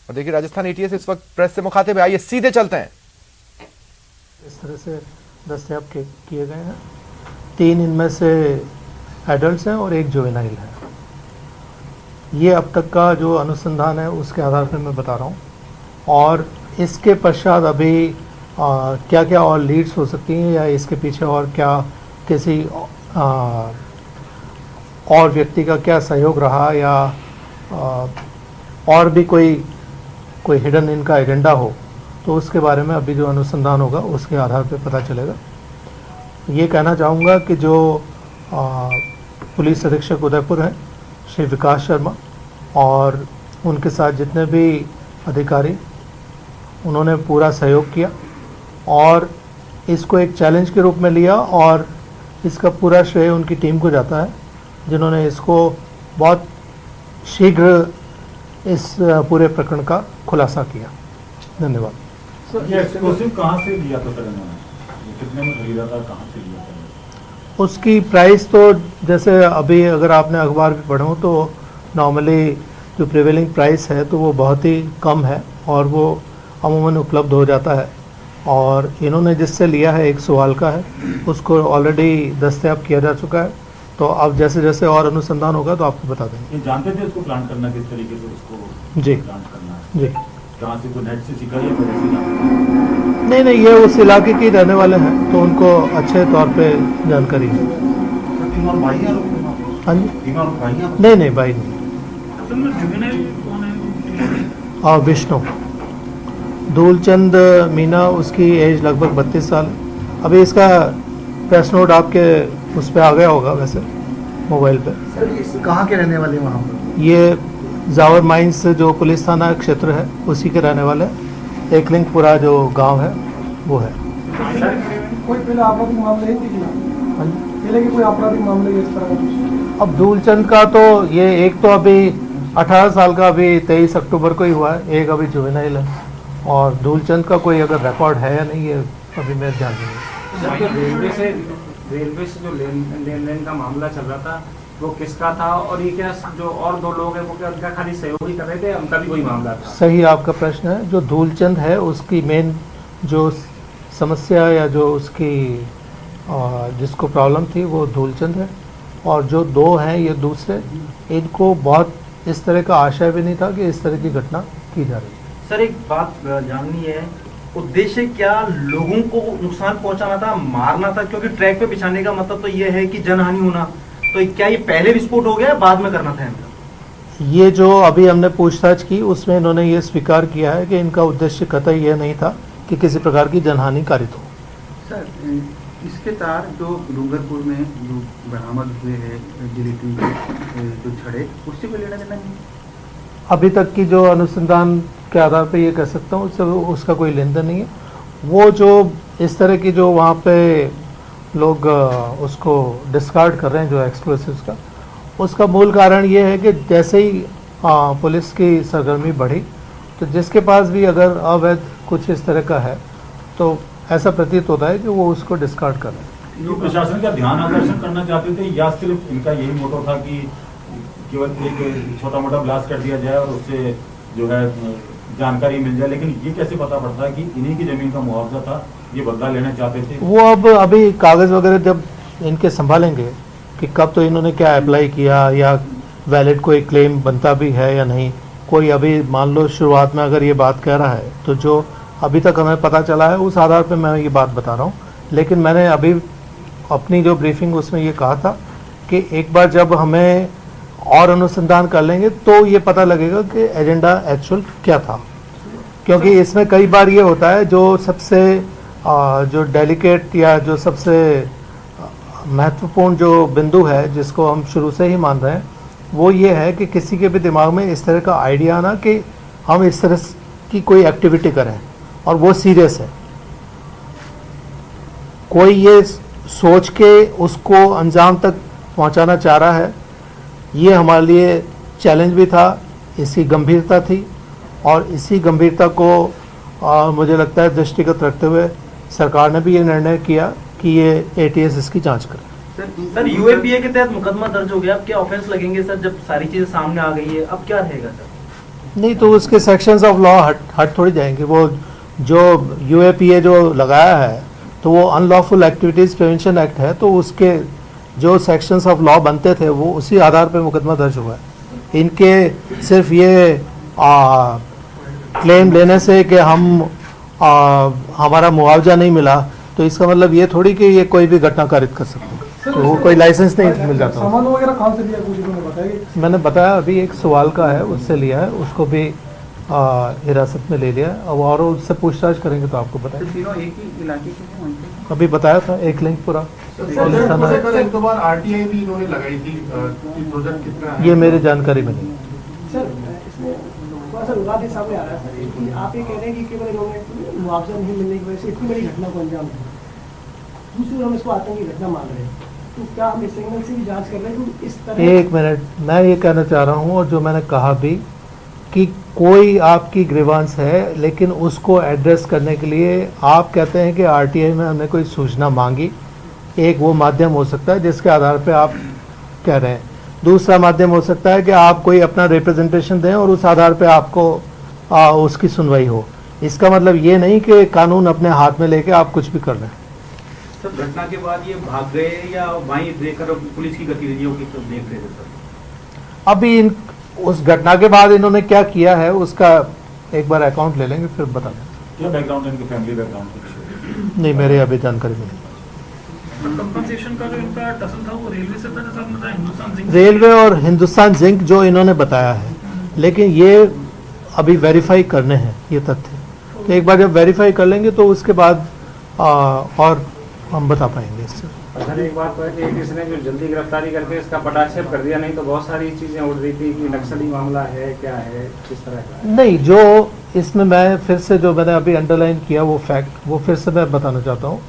और देखिए राजस्थान एटीएस इस वक्त प्रेस से मुखातिब है, आइए सीधे चलते हैं। इस तरह से दस्तयाब किए गए हैं। 3 इनमें से एडल्ट्स हैं और 1 जुवेनाइल है। ये अब तक का जो अनुसंधान है उसके आधार पर मैं बता रहा हूँ, और इसके पश्चात अभी क्या क्या और लीड्स हो सकती हैं या इसके पीछे और क्या किसी और व्यक्ति का क्या सहयोग रहा या और भी कोई हिडन इनका एजेंडा हो, तो उसके बारे में अभी जो अनुसंधान होगा उसके आधार पर पता चलेगा। ये कहना चाहूँगा कि जो पुलिस अधीक्षक उदयपुर हैं श्री विकास शर्मा और उनके साथ जितने भी अधिकारी, उन्होंने पूरा सहयोग किया और इसको एक चैलेंज के रूप में लिया, और इसका पूरा श्रेय उनकी टीम को जाता है जिन्होंने इसको बहुत शीघ्र इस पूरे प्रकरण का खुलासा किया। धन्यवाद। सर, ये एक्सप्लोसिव कहाँ से लिया था सर इन्होंने? कितने में खरीदा था, कहाँ से लिया था? उसकी प्राइस तो जैसे अभी अगर आपने अखबार भी पढ़ा हो तो नॉर्मली जो प्रिवेलिंग प्राइस है तो वो बहुत ही कम है और वो अमूमन उपलब्ध हो जाता है, और इन्होंने जिससे लिया है 1 सवाल का है, उसको ऑलरेडी दस्तयाब किया जा चुका है। तो अब जैसे जैसे और अनुसंधान होगा तो आपको बता देंगे। ये जानते थे उसको प्लांट करना किस तरीके से, उसको जी प्लांट करना है? जी कहाँ से, कोई नेट से सीखा या फिर ऐसे जानते? नहीं, ये उस इलाके के रहने वाले हैं तो उनको अच्छे तौर पे जानकारी है। तीनों भाई हैं लोग? हाँ जी, तीनों भाई हैं? नहीं भाई नहीं। और विष्णु धूलचंद मीना, उसकी एज लगभग 32 साल। अभी इसका प्रेस नोट आपके उस पर आ गया होगा वैसे मोबाइल पे। सर ये कहाँ के रहने वाले वहाँ पर? ये जावर माइंस जो पुलिस थाना क्षेत्र है उसी के रहने वाले, एक लिंगपुरा जो गांव है वो है। कोई पहले आपराधिक मामले हैं कि नहीं? पहले के कोई आपराधिक मामले इस तरह का? अब धूलचंद का तो ये एक तो अभी 18 साल का अभी 23 अक्टूबर को ही हुआ है, एक अभी जुवेनाइल है, और धूलचंद का कोई अगर रिकॉर्ड है या नहीं ये अभी मैं ध्यान नहीं। रेलवे से जो लेन देन का मामला चल रहा था वो किसका था, और ये क्या जो और 2 लोग हैं वो क्या उनका खाली सहयोग ही कर रहे थे, उनका भी कोई मामला था? सही आपका प्रश्न है। जो धूलचंद है उसकी मेन जो समस्या या जो उसकी जिसको प्रॉब्लम थी वो धूलचंद है, और जो 2 हैं ये दूसरे, इनको बहुत इस तरह का आशय भी नहीं था कि इस तरह की घटना की जा रही है। सर एक बात जाननी है, उद्देश्य क्या लोगों को नुकसान पहुंचाना था, मारना था? क्योंकि ट्रैक पे बिछाने का मतलब तो ये है कि जनहानि होना, तो क्या ये पहले विस्फोट हो गया, बाद में करना था इनका? ये जो अभी हमने पूछताछ की उसमें इन्होंने ये स्वीकार किया है कि इनका उद्देश्य कतई यह नहीं था कि किसी प्रकार की जनहानि कारित हो। सर इसके तार जो डूंगरपुर में जो बरामद हुए हैं जिलेटिन जो छड़े, उससे कोई लेना देना नहीं? अभी तक की जो अनुसंधान के आधार पर ये कह सकता हूँ उसका कोई लेन देन नहीं है। वो जो इस तरह की जो वहाँ पे लोग उसको डिस्कार्ड कर रहे हैं जो एक्सप्लोसिव्स का, उसका मूल कारण ये है कि जैसे ही पुलिस की सरगर्मी बढ़ी तो जिसके पास भी अगर अवैध कुछ इस तरह का है तो ऐसा प्रतीत होता है कि वो उसको डिस्कार्ड कर रहे हैं। ये प्रशासन का ध्यान आकर्षण करना चाहते थे या सिर्फ इनका यही मोटो था कि केवल एक छोटा मोटा ब्लास्ट कर दिया जाए और उससे जो है जानकारी मिल जाए? लेकिन ये कैसे पता पड़ता है कि इन्हीं की जमीन का मुआवजा था, ये बदला लेना चाहते थे? वो अब अभी कागज़ वगैरह जब इनके संभालेंगे कि कब तो इन्होंने क्या अप्लाई किया या वैलिड कोई क्लेम बनता भी है या नहीं। कोई अभी मान लो शुरुआत में अगर ये बात कह रहा है तो जो अभी तक हमें पता चला है उस आधार पर मैं ये बात बता रहा हूँ। लेकिन मैंने अभी अपनी जो ब्रीफिंग उसमें ये कहा था कि एक बार जब हमें और अनुसंधान कर लेंगे तो ये पता लगेगा कि एजेंडा एक्चुअल क्या था, क्योंकि इसमें कई बार ये होता है जो सबसे जो डेलिकेट या जो सबसे महत्वपूर्ण जो बिंदु है जिसको हम शुरू से ही मान रहे हैं वो ये है कि किसी के भी दिमाग में इस तरह का आइडिया आना कि हम इस तरह की कोई एक्टिविटी करें और वो सीरियस है, कोई ये सोच के उसको अंजाम तक पहुंचाना चाह रहा है। ये हमारे लिए चैलेंज भी था, इसकी गंभीरता थी, और इसी गंभीरता को मुझे लगता है दृष्टिगत रखते हुए सरकार ने भी ये निर्णय किया कि ये एटीएस इसकी जांच करे। सर यूएपीए के तहत मुकदमा दर्ज हो गया, अब क्या ऑफेंस लगेंगे सर जब सारी चीजें सामने आ गई है, अब क्या रहेगा सर? नहीं तो उसके सेक्शंस ऑफ लॉ हट थोड़ी जाएंगे। वो जो यूएपीए जो लगाया है तो वो अनलॉफुल एक्टिविटीज़ प्रिवेंशन एक्ट है, तो उसके जो सेक्शंस ऑफ लॉ बनते थे वो उसी आधार पर मुकदमा दर्ज हुआ है। इनके सिर्फ ये क्लेम लेने से कि हमारा मुआवजा नहीं मिला तो इसका मतलब ये थोड़ी कि ये कोई भी घटना कारित कर सकते हैं, तो वो कोई लाइसेंस नहीं मिल जाता। सामान वगैरह कहाँ से लिया कुछ उन्होंने बताया? मैंने बताया अभी एक सवाल का है, उससे लिया है, उसको भी हिरासत में ले लिया है। अब और उससे पूछताछ करेंगे तो आपको तो बताएंगे। तीनों एक ही इलाके के हैं वहीं पे? अभी बताया था एक लिंक पूरा। एक दो बार आरटीआई भी इन्होंने लगाई थी, प्रोजेक्ट कितना है? ये मेरी जानकारी में नहीं। सर इसमें थोड़ा सा विवाद ये सामने आ रहा है सर कि आप ये कह रहे हैं कि केवल इन्होंने मुआवजा नहीं मिलने की वजह से इतनी बड़ी घटना को अंजाम दिया, दूसरी ओर हम इसको आतंकी घटना मान रहे हैं, तो क्या हम इस एंगल से भी जांच कर रहे हैं कि इस तरह? एक मिनट, मैं ये कहना चाह रहा हूँ, और जो मैंने कहा भी कि कोई आपकी ग्रीवांस है लेकिन उसको एड्रेस करने के लिए आप कहते हैं कि आरटीआई में हमने कोई सूचना मांगी, एक वो माध्यम हो सकता है जिसके आधार पे आप कह रहे हैं। दूसरा माध्यम हो सकता है कि आप कोई अपना रिप्रेजेंटेशन दें और उस आधार पे आपको उसकी सुनवाई हो। इसका मतलब ये नहीं कि कानून अपने हाथ में लेके आप कुछ भी कर रहे हैं। सर घटना के बाद ये भाग गए या वहीं देखकर पुलिस की गतिविधियों की तो देख रहे थे सर? अभी उस घटना के बाद इन्होंने क्या किया है उसका एक बार अकाउंट ले लेंगे फिर बता दें। क्या बैकग्राउंड है इनके, फैमिली बैकग्राउंड कुछ? नहीं, मेरे अभी जानकारी में नहीं। कंपनसेशन का जो इनका टसल था वो रेलवे से था जैसा बताया, हिंदुस्तान जिंक रेलवे और हिंदुस्तान जिंक जो इन्होंने बताया है, लेकिन ये अभी वेरीफाई करने हैं ये तथ्य। तो एक बार जब वेरीफाई कर लेंगे तो उसके बाद और हम बता पाएंगे इससे। सर एक बात तो है कि किसी ने जो जल्दी गिरफ्तारी करके इसका पटाक्षेप कर दिया, नहीं तो बहुत सारी चीजें उड़ रही थी कि नक्सली मामला है, क्या है, किस तरह का है। नहीं, जो इसमें मैं फिर से जो मैंने अभी अंडरलाइन किया वो फैक्ट वो फिर से मैं बताना चाहता हूँ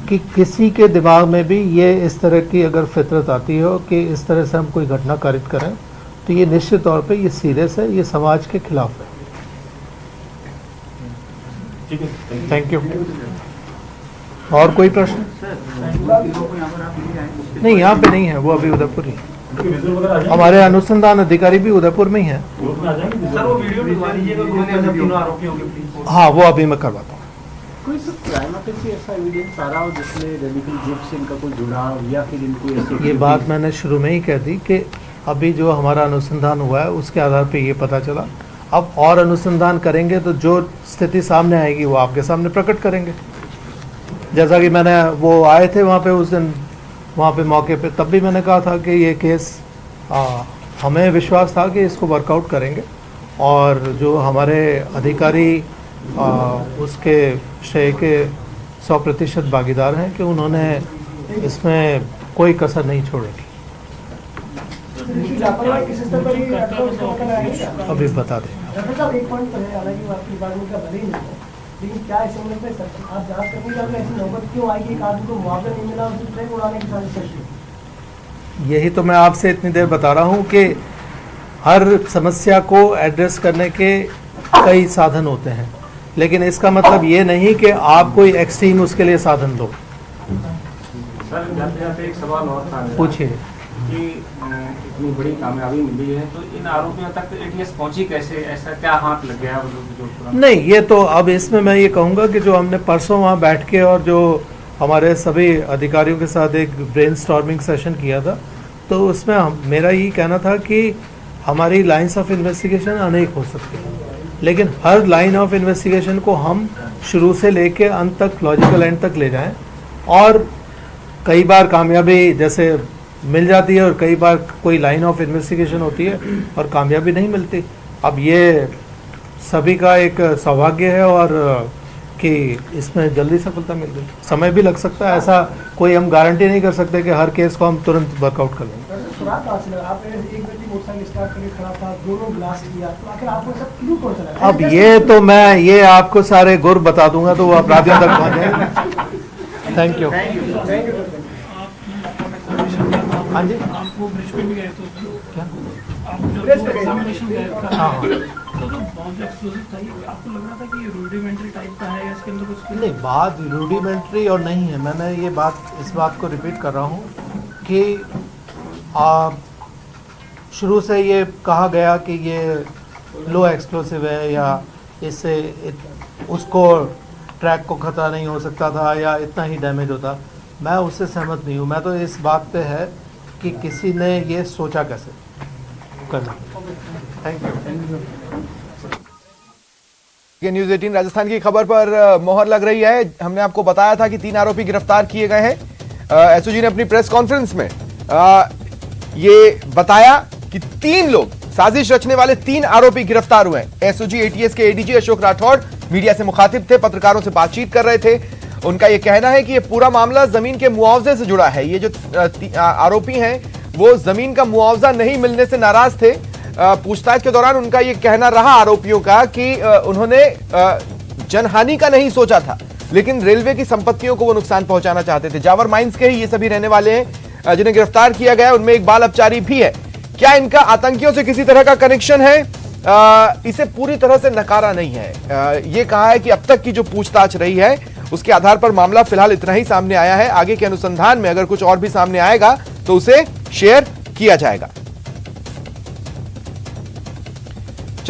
कि किसी के दिमाग में भी ये इस तरह की अगर फितरत आती हो कि इस तरह से हम कोई घटना कारित करें तो ये निश्चित तौर पे ये सीरियस है, ये समाज के खिलाफ है। ठीक है, थैंक यू। और कोई प्रश्न? नहीं, यहाँ पे नहीं है, वो अभी उदयपुर ही। उनके विजुअल वगैरह आ जाएंगे? हमारे अनुसंधान अधिकारी भी उदयपुर में ही हैं। ग्रुप में आ जाएंगे सर वो वीडियो भिजवा दीजिएगा ग्रुप में जब तीनों आरोपी होंगे प्लीज। हाँ, वो अभी मैं करवाता हूँ। कोई सब क्राइम ऑफिस से ऐसा एविडेंस आ रहा हो जिसमें रेडिकल ग्रुप से इनका कोई जुड़ाव या फिर इनको ऐसे? ये बात मैंने शुरू में ही कह दी कि अभी जो हमारा अनुसंधान हुआ है उसके आधार पे ये पता चला। अब और अनुसंधान करेंगे तो जो स्थिति सामने आएगी वो आपके सामने प्रकट करेंगे। जैसा कि मैंने वो आए थे वहाँ पे उस दिन, वहाँ पे मौके पे, तब भी मैंने कहा था कि ये केस हमें विश्वास था कि इसको वर्कआउट करेंगे और जो हमारे अधिकारी उसके श्रेय के 100% भागीदार हैं कि उन्होंने इसमें कोई कसर नहीं छोड़ेगी। लापरवाही किस स्तर पर ये आपको पता लगाएंगे? अभी बता दें। डॉक्टर साहब एक पॉइंट पर है, हालांकि वो आपके डिपार्टमेंट का भले ही नहीं है, लेकिन क्या इस मामले में आप जांच करने का ऐसी नौबत क्यों आई कि एक आदमी को मुआवजा नहीं मिला और उसकी ट्रेन उड़ाने की साजिश करती? यही तो मैं आपसे इतनी देर बता रहा हूँ कि हर समस्या को एड्रेस करने के कई साधन होते हैं, लेकिन इसका मतलब ये नहीं कि आप कोई एक्सट्रीम उसके लिए साधन दो। सर जाते जाते एक सवाल और था मेरा पूछिए। कि इतनी बड़ी कामयाबी मिली है तो इन आरोपियों तक एटीएस पहुंची कैसे, ऐसा क्या हाथ लग गया जो तुरंत? नहीं, ये तो अब इसमें मैं ये कहूँगा कि जो हमने परसों वहाँ बैठ के और जो हमारे सभी अधिकारियों के साथ एक ब्रेनस्टॉर्मिंग सेशन किया था, तो उसमें मेरा यही कहना था कि हमारी लाइन्स ऑफ इन्वेस्टिगेशन अनेक हो सकती हैं, लेकिन हर लाइन ऑफ इन्वेस्टिगेशन को हम शुरू से लेके अंत तक, लॉजिकल एंड तक ले जाएं। और कई बार कामयाबी जैसे मिल जाती है और कई बार कोई लाइन ऑफ इन्वेस्टिगेशन होती है और कामयाबी नहीं मिलती। अब ये सभी का एक सौभाग्य है और कि इसमें जल्दी सफलता मिल गई। समय भी लग सकता है, ऐसा कोई हम गारंटी नहीं कर सकते कि हर केस को हम तुरंत वर्कआउट कर लेंगे। सुराग कहाँ से लगा? आपने एक व्यक्ति मोटरसाइकिल स्टार्ट करके खड़ा था, दोनों ब्लास्ट किया, तो आखिर आपको सब क्यों कौन सा लगा? अब ये तो मैं ये आपको सारे गुर बता दूंगा तो वो अपराधियों तक पहुंच जाएंगे। Thank you. हाँ जी, आपको ब्रिज पे भी गए तो क्या? आप जो ब्रिज पे गए? एग्जामिनेशन गए थे, हाँ। तो जो बॉम्ब एक्सप्लोसिव था ये आपको लग रहा था कि ये रूडिमेंट्री टाइप का है या इसके अंदर कुछ? नहीं, बात रूडिमेंट्री और नहीं है। मैंने ये बात इस बात को रिपीट कर रहा हूँ कि शुरू से ये कहा गया कि ये लो एक्सप्लोसिव है या इससे उसको ट्रैक को खतरा नहीं हो सकता था या इतना ही डैमेज होता, मैं उससे सहमत नहीं हूँ। मैं तो इस बात पे है कि किसी ने ये सोचा कैसे करना। Thank you. ये न्यूज 18 राजस्थान की खबर पर मोहर लग रही है। हमने आपको बताया था कि 3 आरोपी गिरफ्तार किए गए हैं। एसओजी ने अपनी प्रेस कॉन्फ्रेंस में ये बताया कि 3 लोग, साजिश रचने वाले 3 आरोपी गिरफ्तार हुए हैं। एसओजी एटीएस के एडीजी अशोक राठौड़ मीडिया से मुखातिब थे, पत्रकारों से बातचीत कर रहे थे। उनका यह कहना है कि यह पूरा मामला जमीन के मुआवजे से जुड़ा है। ये जो आरोपी हैं वो जमीन का मुआवजा नहीं मिलने से नाराज थे। पूछताछ के दौरान उनका यह कहना रहा आरोपियों का कि उन्होंने जनहानि का नहीं सोचा था, लेकिन रेलवे की संपत्तियों को वो नुकसान पहुंचाना चाहते थे। जावर माइंस के ही ये सभी रहने वाले हैं जिन्हें गिरफ्तार किया गया। उनमें एक बाल अपचारी भी है। क्या इनका आतंकियों से किसी तरह का कनेक्शन है? इसे पूरी तरह से नकारा नहीं है। ये कहा है कि अब तक की जो पूछताछ रही है उसके आधार पर मामला फिलहाल इतना ही सामने आया है। आगे के अनुसंधान में अगर कुछ और भी सामने आएगा तो उसे शेयर किया जाएगा।